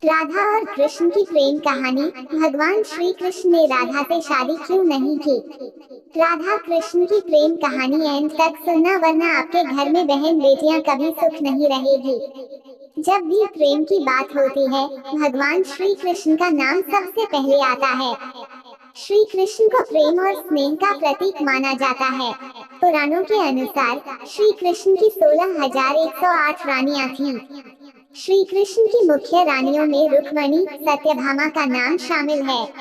राधा और कृष्ण की प्रेम कहानी। भगवान श्री कृष्ण ने राधा से शादी क्यों नहीं की? राधा कृष्ण की प्रेम कहानी एंड तक सुनना, वरना आपके घर में बहन बेटियां कभी सुख नहीं रहेगी। जब भी प्रेम की बात होती है, भगवान श्री कृष्ण का नाम सबसे पहले आता है। श्री कृष्ण को प्रेम और स्नेह का प्रतीक माना जाता है। पुराणों के अनुसार श्री कृष्ण की 16,108 रानियां थीं। श्री कृष्ण की मुख्य रानियों में रुक्मणी, सत्यभामा का नाम शामिल है।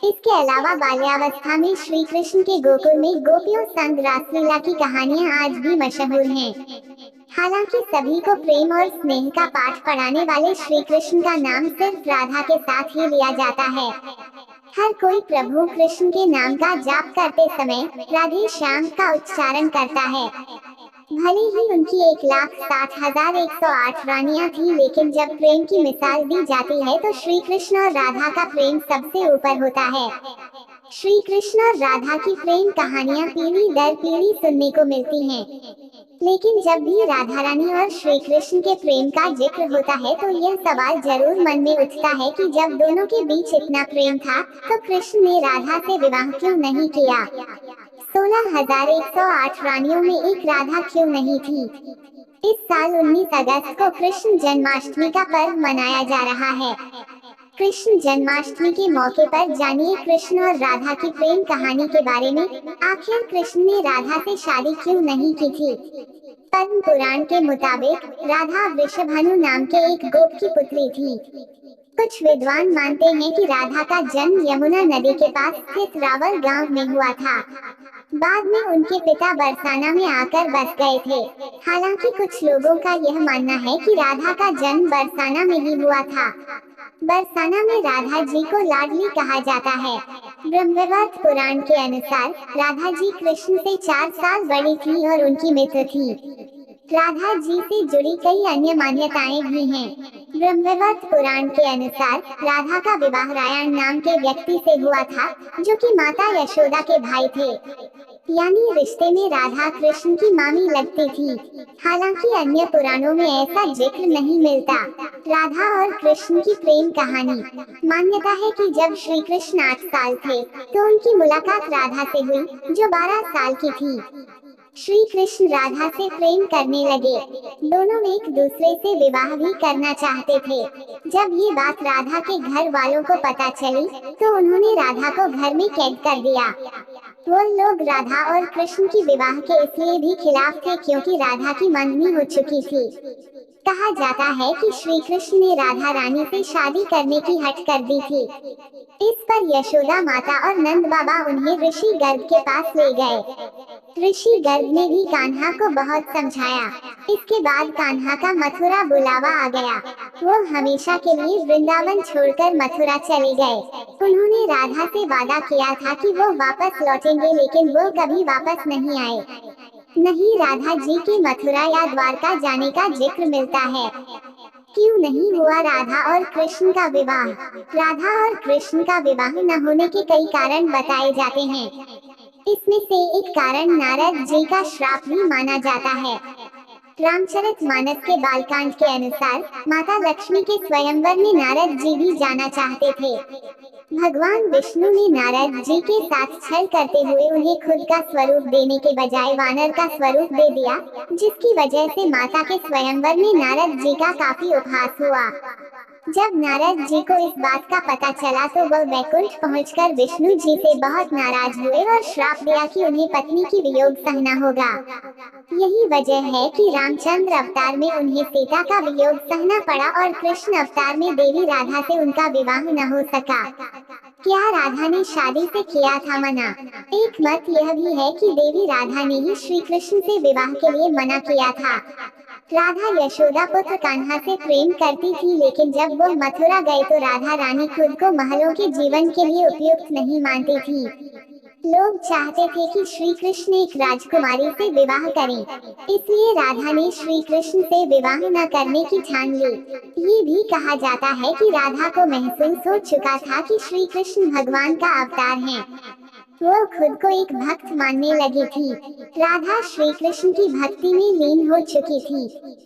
इसके अलावा बाल्यावस्था में श्री कृष्ण के गोकुल में गोपियों संग रासलीला की कहानियां आज भी मशहूर हैं। हालांकि सभी को प्रेम और स्नेह का पाठ पढ़ाने वाले श्री कृष्ण का नाम सिर्फ राधा के साथ ही लिया जाता है। हर कोई प्रभु कृष्ण के नाम का जाप करते समय राधे श्याम का उच्चारण करता है। भले ही उनकी 1,60,108 रानियां थी, लेकिन जब प्रेम की मिसाल दी जाती है तो श्री कृष्ण और राधा का प्रेम सबसे ऊपर होता है। श्री कृष्ण और राधा की प्रेम कहानियां पीढ़ी दर पीढ़ी सुनने को मिलती हैं। लेकिन जब भी राधा रानी और श्री कृष्ण के प्रेम का जिक्र होता है तो यह सवाल जरूर मन में उठता है कि जब दोनों के बीच इतना प्रेम था, तो कृष्ण ने राधा से विवाह क्यों नहीं किया? 16,108 रानियों में एक राधा क्यों नहीं थी? इस साल 19 अगस्त को कृष्ण जन्माष्टमी का पर्व मनाया जा रहा है। कृष्ण जन्माष्टमी के मौके पर जानिए कृष्ण और राधा की प्रेम कहानी के बारे में। आखिर कृष्ण ने राधा से शादी क्यों नहीं की थी? पद्म पुराण के मुताबिक राधा वृषभानु नाम के एक गोप की पुत्री थी। कुछ विद्वान मानते हैं कि राधा का जन्म यमुना नदी के पास स्थित रावल गांव में हुआ था। बाद में उनके पिता बरसाना में आकर बस गए थे। हालांकि कुछ लोगों का यह मानना है कि राधा का जन्म बरसाना में ही हुआ था। बरसाना में राधा जी को लाडली कहा जाता है। ब्रह्मवैवर्त पुराण के अनुसार राधा जी कृष्ण से 4 साल बड़ी थी और उनकी मित्र थी। राधा जी से जुड़ी कई अन्य मान्यताएं भी हैं। ब्रह्मवैवर्त पुराण के अनुसार राधा का विवाह रायण नाम के व्यक्ति से हुआ था, जो कि माता यशोदा के भाई थे। यानी रिश्ते में राधा कृष्ण की मामी लगती थी। हालांकि अन्य पुराणों में ऐसा जिक्र नहीं मिलता। राधा और कृष्ण की प्रेम कहानी। मान्यता है कि जब श्री कृष्ण 8 साल थे, तो उनकी मुलाकात राधा से हुई, जो 12 साल की थी। श्री कृष्ण राधा से प्रेम करने लगे। दोनों एक दूसरे से विवाह भी करना चाहते थे। जब ये बात राधा के घर वालों को पता चली, तो उन्होंने राधा को घर में कैद कर दिया। वो लोग राधा और कृष्ण की विवाह के इसलिए भी खिलाफ थे क्योंकि राधा की मंगनी हो चुकी थी। कहा जाता है कि श्री कृष्ण ने राधा रानी से शादी करने की हट कर दी थी। इस पर यशोदा माता और नंद बाबा उन्हें ऋषि गर्ग के पास ले गए। ऋषि गर्ग ने भी कान्हा को बहुत समझाया। इसके बाद कान्हा का मथुरा बुलावा आ गया। वो हमेशा के लिए वृंदावन छोड़कर मथुरा चले गए। उन्होंने राधा से वादा किया था कि वो वापस लौटेंगे, लेकिन वो कभी वापस नहीं आए। नहीं राधा जी के मथुरा या द्वारका जाने का जिक्र मिलता है। क्यों नहीं हुआ राधा और कृष्ण का विवाह? राधा और कृष्ण का विवाह न होने के कई कारण बताए जाते हैं। इसमें से एक कारण नारद जी का श्राप भी माना जाता है। रामचरितमानस के बालकांड के अनुसार माता लक्ष्मी के स्वयंवर में नारद जी भी जाना चाहते थे। भगवान विष्णु ने नारद जी के साथ छल करते हुए उन्हें खुद का स्वरूप देने के बजाय वानर का स्वरूप दे दिया, जिसकी वजह से माता के स्वयंवर में नारद जी का काफी उपहास हुआ। जब नारद जी को इस बात का पता चला तो वह वैकुंठ पहुंचकर विष्णु जी से बहुत नाराज हुए और श्राप दिया कि उन्हें पत्नी की वियोग सहना होगा। यही वजह है कि रामचंद्र अवतार में उन्हें सीता का वियोग सहना पड़ा और कृष्ण अवतार में देवी राधा से उनका विवाह न हो सका। क्या राधा ने शादी से किया था मना? एक मत यह भी है कि देवी राधा ने ही श्री कृष्ण से विवाह के लिए मना किया था। राधा यशोदा पुत्र कान्हा से प्रेम करती थी, लेकिन जब वो मथुरा गए तो राधा रानी खुद को महलों के जीवन के लिए उपयुक्त नहीं मानती थी। लोग चाहते थे कि श्री कृष्ण एक राजकुमारी से विवाह करें, इसलिए राधा ने श्री कृष्ण से विवाह न करने की ठान ली। ये भी कहा जाता है कि राधा को महसूस हो चुका था कि श्री कृष्ण भगवान का अवतार हैं। वो खुद को एक भक्त मानने लगी थी। राधा श्री कृष्ण की भक्ति में लीन हो चुकी थी।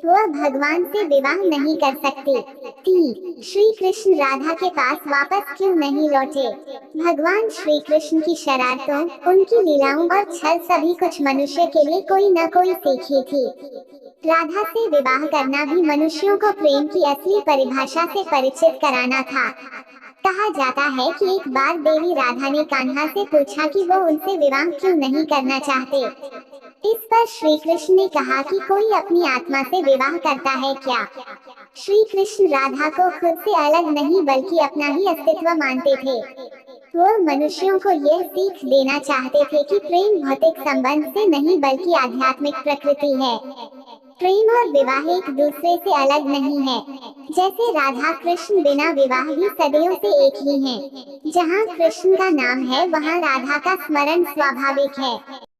वह भगवान से विवाह नहीं कर सकती थी। श्री कृष्ण राधा के पास वापस क्यों नहीं लौटे? भगवान श्री कृष्ण की शरारतों, उनकी लीलाओं और छल सभी कुछ मनुष्य के लिए कोई न कोई सीख ही थी। राधा से विवाह करना भी मनुष्यों को प्रेम की असली परिभाषा से परिचित कराना था। कहा जाता है कि एक बार देवी राधा ने कान्हा से पूछा कि वो उनसे विवाह क्यों नहीं करना चाहते। इस पर श्री कृष्ण ने कहा कि कोई अपनी आत्मा से विवाह करता है क्या? श्री कृष्ण राधा को खुद से अलग नहीं बल्कि अपना ही अस्तित्व मानते थे। वो मनुष्यों को यह सीख देना चाहते थे कि प्रेम भौतिक संबंध से नहीं बल्कि आध्यात्मिक प्रकृति है। प्रेम और विवाह एक दूसरे से अलग नहीं है। जैसे राधा कृष्ण बिना विवाह भी सदियों से एक ही हैं। जहाँ कृष्ण का नाम है वहाँ राधा का स्मरण स्वाभाविक है।